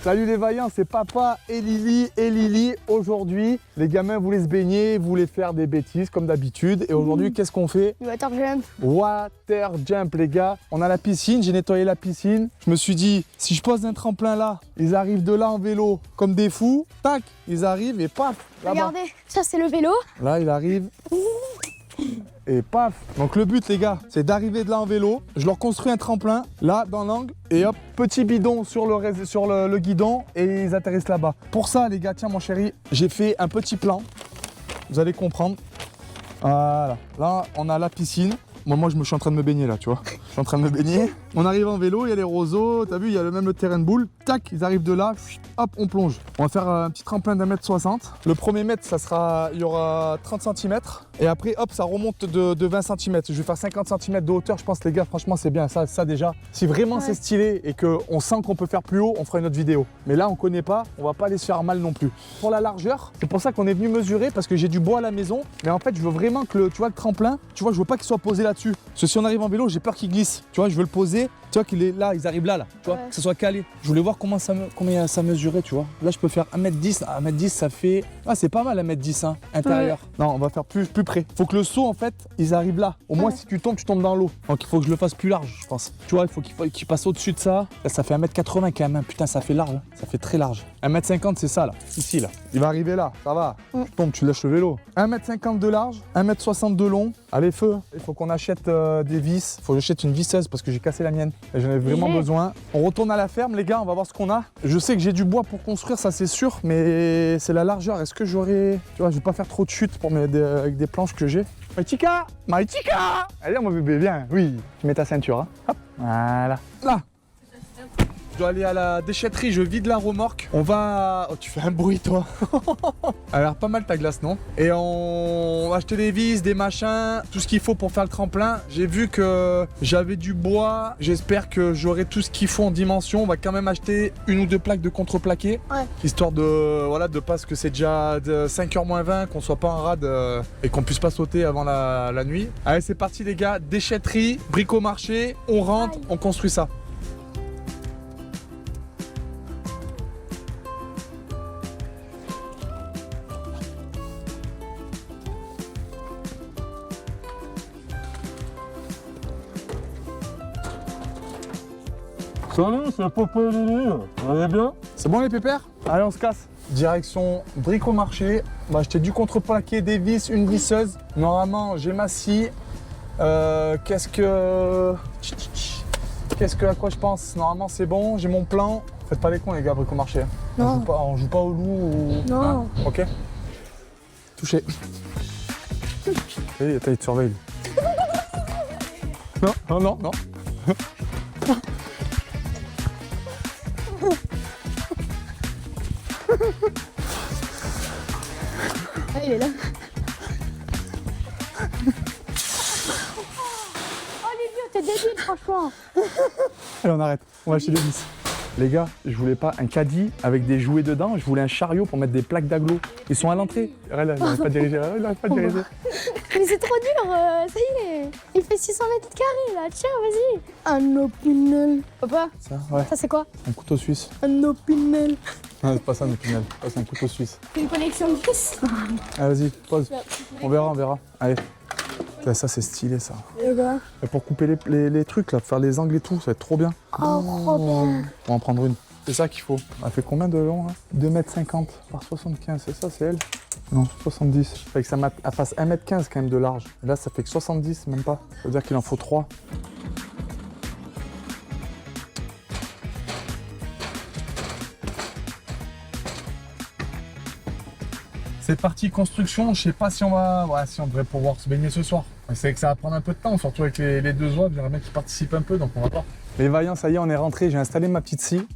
Salut les vaillants, c'est Papa et Lily. Aujourd'hui, les gamins voulaient se baigner, voulaient faire des bêtises comme d'habitude. Et aujourd'hui, qu'est-ce qu'on fait? Water jump. Water jump, les gars. On a la piscine, j'ai nettoyé la piscine. Je me suis dit, si je pose un tremplin là, ils arrivent de là en vélo comme des fous. Tac, ils arrivent et paf, là-bas. Regardez, ça c'est le vélo. Là, il arrive. Et paf. Donc le but les gars, c'est d'arriver de là en vélo. Je leur construis un tremplin, là dans l'angle. Et hop, petit bidon sur le guidon. Et ils atterrissent là-bas. Pour ça les gars, tiens mon chéri, j'ai fait un petit plan. Vous allez comprendre. Voilà. Là, on a la piscine. Moi, je suis en train de me baigner là, tu vois. Je suis en train de me baigner. On arrive en vélo, il y a les roseaux. T'as vu, il y a même le terrain de boule. Tac, ils arrivent de là. Hop, on plonge. On va faire un petit tremplin d'1m60. Le premier mètre, ça sera, il y aura 30 cm. Et après, hop, ça remonte de 20 cm. Je vais faire 50 cm de hauteur. Je pense, les gars, franchement, c'est bien. Ça déjà. Si vraiment c'est stylé et qu'on sent qu'on peut faire plus haut, on fera une autre vidéo. Mais là, on connaît pas. On va pas aller se faire mal non plus. Pour la largeur, c'est pour ça qu'on est venu mesurer parce que j'ai du bois à la maison. Mais en fait, je veux vraiment que tu vois, le tremplin, tu vois, je veux pas qu'il soit posé là-dessus. Parce que si on arrive en vélo, j'ai peur qu'il glisse. Tu vois, je veux le poser. Tu vois qu'il est là, ils arrivent là. Tu vois, que ce soit calé. Je voulais voir combien ça mesurait, tu vois. Là, je peux faire 1m10. 1m10, ça fait. Ah, c'est pas mal 1m10, hein, intérieur. Non, on va faire plus près. Faut que le saut, en fait, ils arrivent là. Au moins, si tu tombes dans l'eau. Donc, il faut que je le fasse plus large, je pense. Tu vois, il faut qu'il passe au-dessus de ça. Là, ça fait 1m80 quand même. Hein. Putain, ça fait large. Hein. Ça fait très large. 1m50, c'est ça, là. Ici, là. Il va arriver là. Ça va. Tu tombes, tu lâches le vélo. 1m50 de large, 1m60 de long. Allez, feu. Il faut qu'on achète des vis. Il faut que j'achète une visseuse parce que j'ai cassé la mienne. Et j'en ai vraiment besoin. On retourne à la ferme, les gars. On va voir ce qu'on a. Je sais que j'ai du bois pour construire, ça, c'est sûr. Mais c'est la largeur. Est-ce que j'aurais. Tu vois, je vais pas faire trop de chutes pour avec des planches que j'ai. Maïtika! Maïtika! Allez, mon bébé, viens. Oui. Tu mets ta ceinture. Hein. Hop. Voilà. Là. Je dois aller à la déchetterie, je vide la remorque. On va... Oh, tu fais un bruit, toi. Elle a l'air pas mal ta glace, non? Et on va acheter des vis, des machins, tout ce qu'il faut pour faire le tremplin. J'ai vu que j'avais du bois. J'espère que j'aurai tout ce qu'il faut en dimension. On va quand même acheter une ou deux plaques de contreplaqué. Ouais. Histoire de... Voilà, de pas que c'est déjà de 5h moins 20, qu'on soit pas en rade et qu'on puisse pas sauter avant la nuit. Allez, c'est parti, les gars. Déchetterie, bricomarché. On rentre, on construit ça. Salut, c'est Papa et Lily. Vous allez bien? C'est bon les pépères? Allez, on se casse. Direction bricomarché. On va acheter du contreplaqué, des vis, une visseuse. Normalement, j'ai ma scie. À quoi je pense? Normalement, c'est bon. J'ai mon plan. Faites pas les cons, les gars, bricomarché. Non. On joue pas au loup ou... Non. Hein? Ok. Touché. Il te surveille. Non. Ah, il est là. Oh l'idiot, t'es débile franchement. Allez, on arrête. On va acheter des vis. Les gars, je voulais pas un caddie avec des jouets dedans, je voulais un chariot pour mettre des plaques d'agglo. Ils sont à l'entrée. Regarde là, il n'arrive pas de diriger. Mais c'est trop dur, ça y est. Il fait 600 mètres carrés là, tiens, vas-y. Un opinel. Papa, Ça, ouais. ça c'est quoi? Un couteau suisse. Un opinel. Non, c'est pas ça un opinel. C'est un couteau suisse. C'est une connexion de vis. Allez, vas-y, pose. On verra. Allez. Putain, ça, c'est stylé, ça. Et bah. Et pour couper les trucs, là, pour faire les angles et tout, ça va être trop bien. Oh, trop bien. On va en prendre une. C'est ça qu'il faut. Elle fait combien de long, là? 2,50 m par 75, c'est ça, c'est elle? Non, 70. Ça fait que ça fasse 1,15 m quand même de large. Et là, ça fait que 70, même pas. Ça veut dire qu'il en faut 3. C'est parti construction, je sais pas si on va... Ouais, si on devrait pouvoir se baigner ce soir. C'est que ça va prendre un peu de temps, surtout avec les deux oies, j'aimerais bien qu'ils participent un peu, donc on va voir. Les vaillants, ça y est, on est rentré, j'ai installé ma petite scie.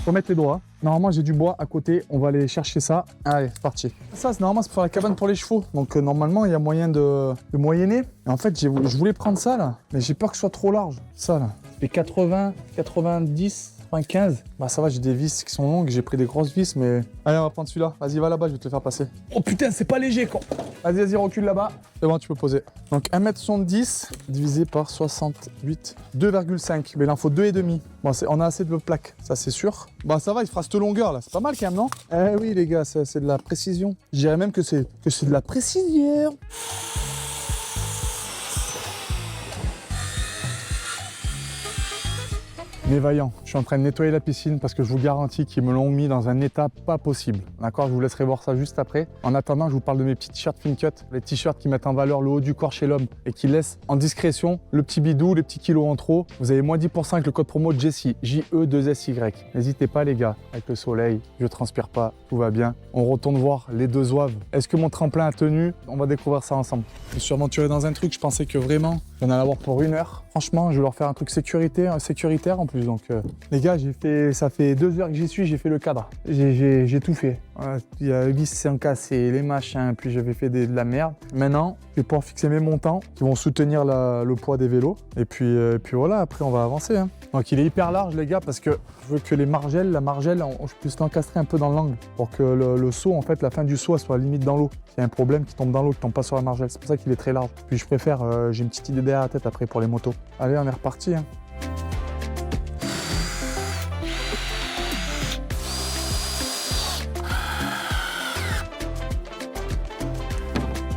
Faut mettre les doigts. Normalement, j'ai du bois à côté, on va aller chercher ça. Allez, c'est parti. Ça, normalement, c'est pour faire la cabane pour les chevaux. Donc, normalement, il y a moyen de moyenner. Et en fait, je voulais prendre ça, là, mais j'ai peur que ce soit trop large. Ça, là. Et 80, 90... 95. Bah ça va, j'ai des vis qui sont longues, j'ai pris des grosses vis, mais... Allez, on va prendre celui-là. Vas-y, va là-bas, je vais te le faire passer. Oh putain, c'est pas léger, quoi. Vas-y, recule là-bas. C'est bon, tu peux poser. Donc 1m70 divisé par 68, 2,5. Mais il en faut 2,5. Bon, on a assez de plaques, ça c'est sûr. Bah ça va, il fera cette longueur là, c'est pas mal quand même, non? Eh oui les gars, c'est de la précision. Je dirais même que c'est de la précision. Les vaillants, je suis en train de nettoyer la piscine parce que je vous garantis qu'ils me l'ont mis dans un état pas possible. D'accord, je vous laisserai voir ça juste après. En attendant, je vous parle de mes petits t-shirts Fincut, les t-shirts qui mettent en valeur le haut du corps chez l'homme et qui laissent en discrétion le petit bidou, les petits kilos en trop. Vous avez moins 10% avec le code promo Jessie, J-E-2-S-Y. N'hésitez pas les gars, avec le soleil, je transpire pas, tout va bien. On retourne voir les deux zouaves. Est-ce que mon tremplin a tenu? On va découvrir ça ensemble. Je me suis aventuré dans un truc, je pensais que vraiment, j'en allais avoir pour 1 heure. Franchement, je vais leur faire un truc sécuritaire en plus. Donc, les gars, ça fait 2 heures que j'y suis, j'ai fait le cadre. J'ai tout fait. Il y a 800 cassés, les machins, puis j'avais fait de la merde. Maintenant, je vais pouvoir fixer mes montants qui vont soutenir le poids des vélos. Et puis voilà, après, on va avancer. Hein. Donc, il est hyper large, les gars, parce que je veux que la margelle, je puisse l'encastrer un peu dans l'angle pour que le seau, en fait, la fin du seau, elle soit limite dans l'eau. S'il y a un problème qui tombe dans l'eau, qui tombe pas sur la margelle. C'est pour ça qu'il est très large. Puis je préfère, j'ai une petite idée derrière la tête après pour les motos. Allez, on est reparti. Hein.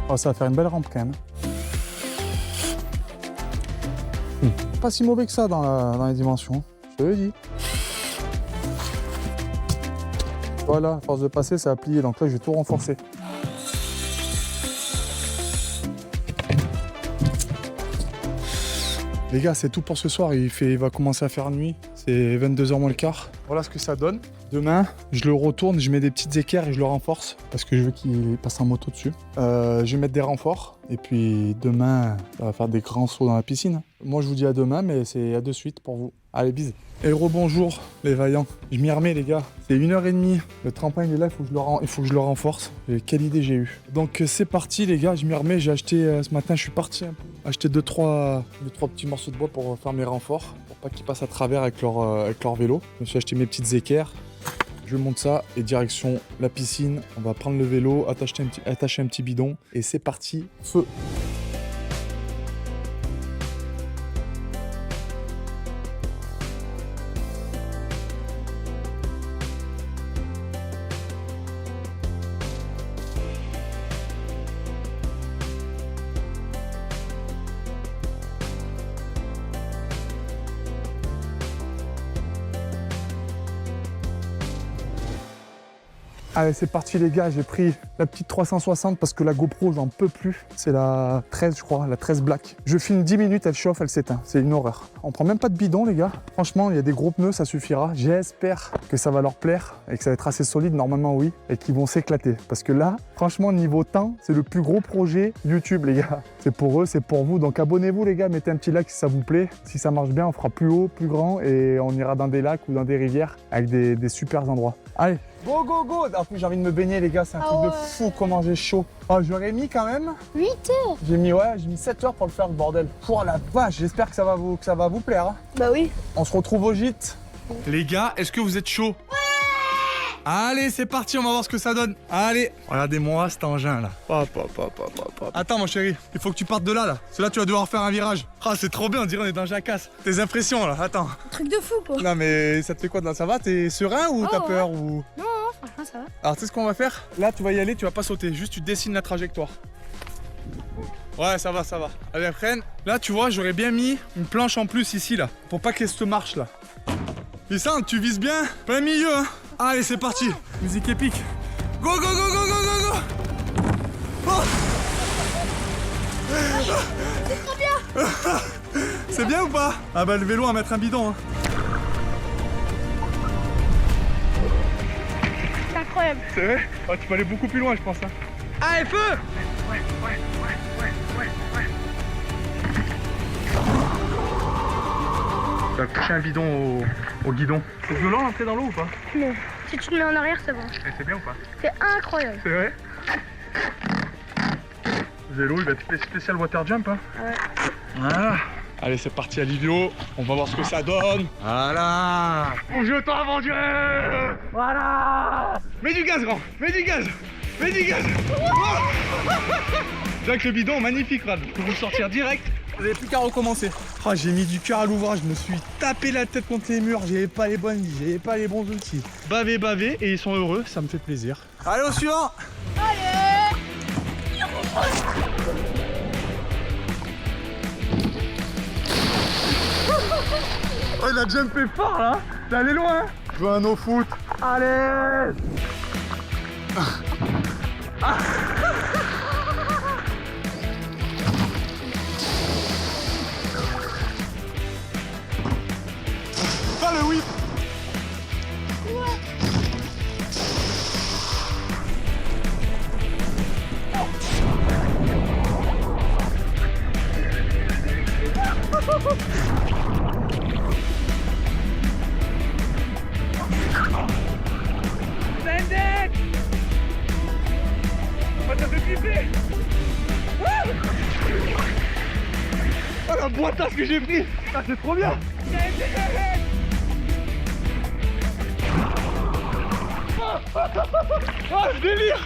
Oh, ça va faire une belle rampe quand même. Pas si mauvais que ça dans les dimensions, je te le dis. Voilà, à force de passer, ça a plié, donc là je vais tout renforcer. Les gars, c'est tout pour ce soir, il va commencer à faire nuit, c'est 22h moins le quart. Voilà ce que ça donne. Demain, je le retourne, je mets des petites équerres et je le renforce parce que je veux qu'il passe en moto dessus. Je vais mettre des renforts et puis demain, on va faire des grands sauts dans la piscine. Moi, je vous dis à demain, mais c'est à de suite pour vous. Allez, bise. Et rebonjour les vaillants. Je m'y remets les gars. C'est 1h30. Le tremplin il est là, il faut que je le renforce. Et quelle idée j'ai eue. Donc c'est parti les gars, je m'y remets. J'ai acheté ce matin, je suis parti acheter 2-3 petits morceaux de bois pour faire mes renforts. Pour pas qu'ils passent à travers avec leur vélo. Je me suis acheté mes petites équerres. Je monte ça et direction la piscine. On va prendre le vélo, attacher un petit bidon et c'est parti, feu. Allez, c'est parti les gars, j'ai pris la petite 360 parce que la GoPro, j'en peux plus. C'est la 13, je crois, la 13 Black. Je filme 10 minutes, elle chauffe, elle s'éteint. C'est une horreur. On prend même pas de bidon les gars. Franchement, il y a des gros pneus, ça suffira. J'espère que ça va leur plaire et que ça va être assez solide, normalement oui, et qu'ils vont s'éclater. Parce que là, franchement, niveau temps, c'est le plus gros projet YouTube les gars. C'est pour eux, c'est pour vous. Donc abonnez-vous les gars, mettez un petit like si ça vous plaît. Si ça marche bien, on fera plus haut, plus grand et on ira dans des lacs ou dans des rivières avec des super endroits. Allez, go go go! En plus j'ai envie de me baigner les gars, c'est un truc de fou comment j'ai chaud. Oh, j'aurais mis quand même 8 heures. J'ai mis 7 heures pour le faire, le bordel. Oh la vache, j'espère que ça va vous plaire. Hein. Bah oui. On se retrouve au gîte. Les gars, est-ce que vous êtes chaud? Allez, c'est parti, on va voir ce que ça donne. Allez, regardez-moi cet engin là. Attends mon chéri, il faut que tu partes de là. Parce que là tu vas devoir faire un virage. Ah, c'est trop bien, on dirait on est dans Jacasse. Tes impressions là, attends. Truc de fou quoi. Non mais ça te fait quoi de là? Ça va? T'es serein ou t'as peur ou... Non, franchement ça va. Alors tu sais ce qu'on va faire? Là tu vas y aller, tu vas pas sauter, juste tu dessines la trajectoire. Ouais, ça va. Allez, freine. Là tu vois, j'aurais bien mis une planche en plus ici là, pour pas qu'elle se marche là. Lissandre, tu vises bien, plein milieu hein. Allez, c'est parti. Musique épique. Go, go, go, go, go, go, go. Oh. C'est trop bien. C'est bien ou pas? Ah bah le vélo à mettre un bidon. Hein. C'est incroyable. C'est vrai? Oh, tu peux aller beaucoup plus loin je pense. Hein. Allez, feu! Ouais. Tu vas coucher un bidon au guidon. C'est violent l'entrée dans l'eau ou pas? Non. Si tu te mets en arrière, c'est bon. Et c'est bien ou pas? C'est incroyable. C'est vrai? Le vélo, il va être spécial water jump. Hein. Ouais. Voilà. Allez, c'est parti Alivio. On va voir ce que ça donne. Voilà. Mon jeton aventureux. Voilà. Mets du gaz, grand. Mets du gaz. Mets du gaz. Oh. Jack, le bidon, magnifique, Rad. Je peux vous le sortir direct. Vous n'avez plus qu'à recommencer. Oh, j'ai mis du cœur à l'ouvrage. Je me suis tapé la tête contre les murs. J'avais pas les bonnes vies. J'avais pas les bons outils. Bavé, bavé. Et ils sont heureux. Ça me fait plaisir. Allez, au suivant. Allez. Oh, il a jumpé fort là. T'es allé loin. Je veux un no foot. Allez. Ah, le whip. Oh, la boîtasse que j'ai pris. Ah, c'est trop bien. Oh, je délire.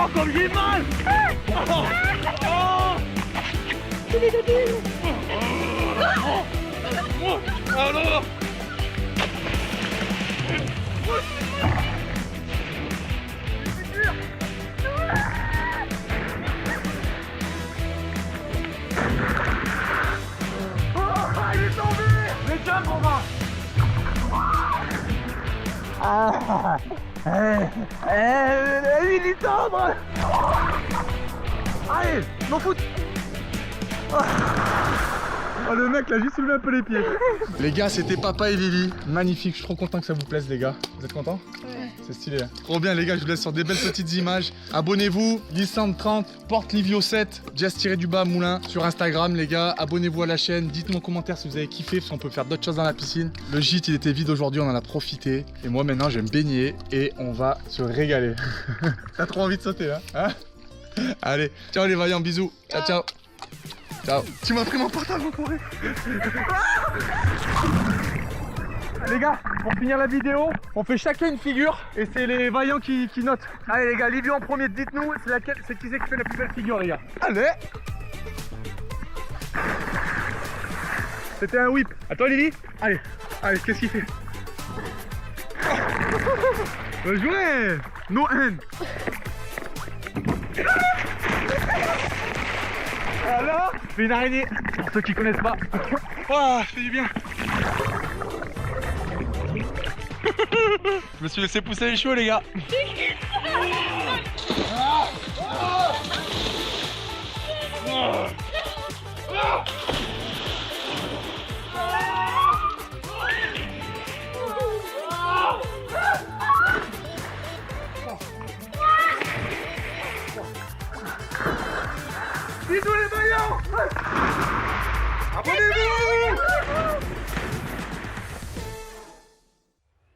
Oh, comme j'ai mal. Alors. Il est tombé. Les jumps, on va. Il est tendre. Allez, m'en fout. Oh, le mec là, juste soulevé un peu les pieds. Les gars, c'était Papa et Lily. Magnifique, je suis trop content que ça vous plaise, les gars. Vous êtes contents? Ouais. C'est stylé. Hein. Trop bien, les gars, je vous laisse sur des belles petites images. Abonnez-vous, Lissandre30, porte Livio7, Jazz-du-bas Moulin sur Instagram, les gars. Abonnez-vous à la chaîne. Dites-moi en commentaire si vous avez kiffé, parce qu'on peut faire d'autres choses dans la piscine. Le gîte, il était vide aujourd'hui, on en a profité. Et moi, maintenant, je vais me baigner et on va se régaler. T'as trop envie de sauter, hein? Allez, ciao les vaillants, bisous. Ciao, ciao. Ciao. Tu m'as pris mon portable, enfoiré. Les gars, pour finir la vidéo, on fait chacun une figure et c'est les vaillants qui notent. Allez les gars, Livio en premier, dites-nous c'est qui c'est qui fait la plus belle figure, les gars. Allez. C'était un whip. À toi Lily. Allez, allez, qu'est-ce qu'il fait? Bien joué. No hand. Alors, fais une araignée, pour ceux qui connaissent pas. Oh, ça fait du bien. Je me suis laissé pousser les cheveux, les gars. Bisous les vaillants. Abonnez-vous.